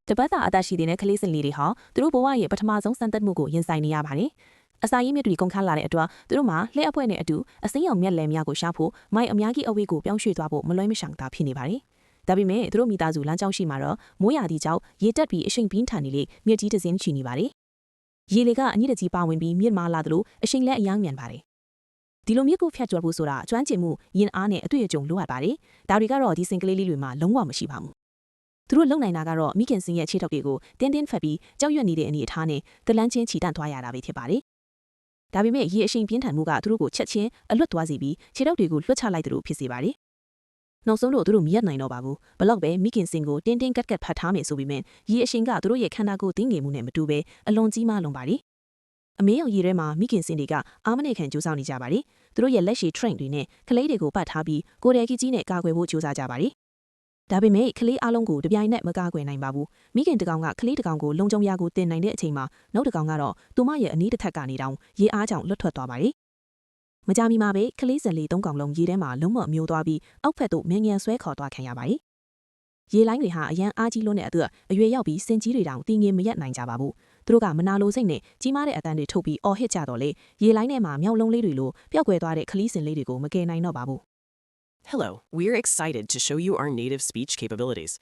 တပတ်တာအသက်ရှိတဲ့ကလေးစင်လေးတွေဟာသူတို့ဘဝရဲ့ပထမဆုံးစံတက်မှုကိုရင်ဆိုင်နေရပါတယ်။အစာရင်းမြစ်တွေကုန်ခန်းလာတဲ့အတွက်သူတို့မှာလှည့်အဖွဲနဲ့အတူအစိမ်းရောင်မြက်လည်များကိုရှာဖို့မိုင်အများကြီးအဝေးကိုပြောင်းရွှေ့သွားဖို့မလွဲမရှောင်တာဖြစ်နေပါတယ်။ဒါပေမဲ့သူတို့မိသားစုလမ်းကြောင်းရှိမှာတော့မိုးရာသီကြောင့်ရေတက်ပြီးအရှိန်ပြင်းထန်နေလေမြစ်ကြီးတစ်စင်းချီနေပါတယ်။ရေလေကအညစ်တကြီးပါဝင်ပြီးမြစ်မာလာသလိုအရှိန်လည်းအယမ်းမြန်ပါတယ်။ဒီလိုမြစ်ကိုဖျက်ကျော်ဖို့ဆိုတာကျွမ်းကျင်မှုရင်အားနဲ့အတွေ့အကြုံလိုအပ်ပါတယ်။ဒါတွေကတော့ဒီစင်ကလေးလေးတွေမှာလုံးဝမရှိပါဘူး။သူတို့လုံနိုင်တာကတော့မိခင်စင်ရဲ့ခြေထောက်တွေကိုတင်းတင်းဖက်ပြီးကြောက်ရွံ့နေတဲ့အနေအထားနဲ့တလန်းချင်းချီတန့်သွားရတာပဲဖြစ်ပါတယ်။ဒါပေမဲ့ရေအရှိန်ပြင်းထန်မှုကသူတို့ကိုချက်ချင်းအလွတ်သွားစေပြီးခြေထောက်တွေကိုလွှတ်ချလိုက်သလိုဖြစ်စေပါတယ်။နောက်ဆုံးတော့သူတို့မရက်နိုင်တော့ပါဘူး။ဘလောက်ပဲမိခင်စင်ကိုတင်းတင်းကတ်ကတ်ဖတ်ထားမယ်ဆိုပေမဲ့ရေအရှိန်ကသူတို့ရဲ့ခန္ဓာကိုယ်တင်းငယ်မှုနဲ့မတူဘဲအလွန်ကြီးမားလွန်ပါတယ်။အမေရောင်ရေထဲမှာမိခင်စင်တွေကအားမနဲ့ခံကြိုးစားနေကြပါတယ်။သူတို့ရဲ့လက်ရှိ train တွေနဲ့ကလေးတွေကိုပတ်ထားပြီးကိုယ်တည်းကြီးနဲ့ကာကွယ်ဖို့ကြိုးစားကြပါတယ်။ဒါပေမဲ့ကလေးအလုံးကိုတပြိုင်နက်မကားကွယ်နိုင်ပါဘူးမိခင်တကောင်ကကလေးတကောင်ကိုလုံခြုံရာကိုတင်နိုင်တဲ့အချိန်မှာနောက်တကောင်ကတော့သူမရဲ့အနီးတစ်ထက်ကနေတောင်ရေအားကြောင့်လွတ်ထွက်သွားပါတယ်မကြမီမှာပဲကလေးစံလေး၃ကောင်လုံးရေထဲမှာလုံးဝမျိုးသွားပြီးအောက်ဖက်သို့မြန်မြန်ဆွဲခေါ်သွားခံရပါတယ်ရေလိုင်းတွေဟာအရန်အားကြီးလွန်းတဲ့အတွက်အရွယ်ရောက်ပြီးစင်ကြီးတွေတောင်တင်းငင်မရက်နိုင်ကြပါဘူးသူတို့ကမနာလိုစိတ်နဲ့ကြီးမားတဲ့အတန်းတွေထုတ်ပြီးအော်ဟစ်ကြတော့လေရေလိုင်းထဲမှာမြောက်လုံးလေးတွေလိုပျောက်ကွယ်သွားတဲ့ကလေးစင်လေးတွေကိုမကယ်နိုင်တော့ပါဘူးHello, we're excited to show you our native speech capabilities.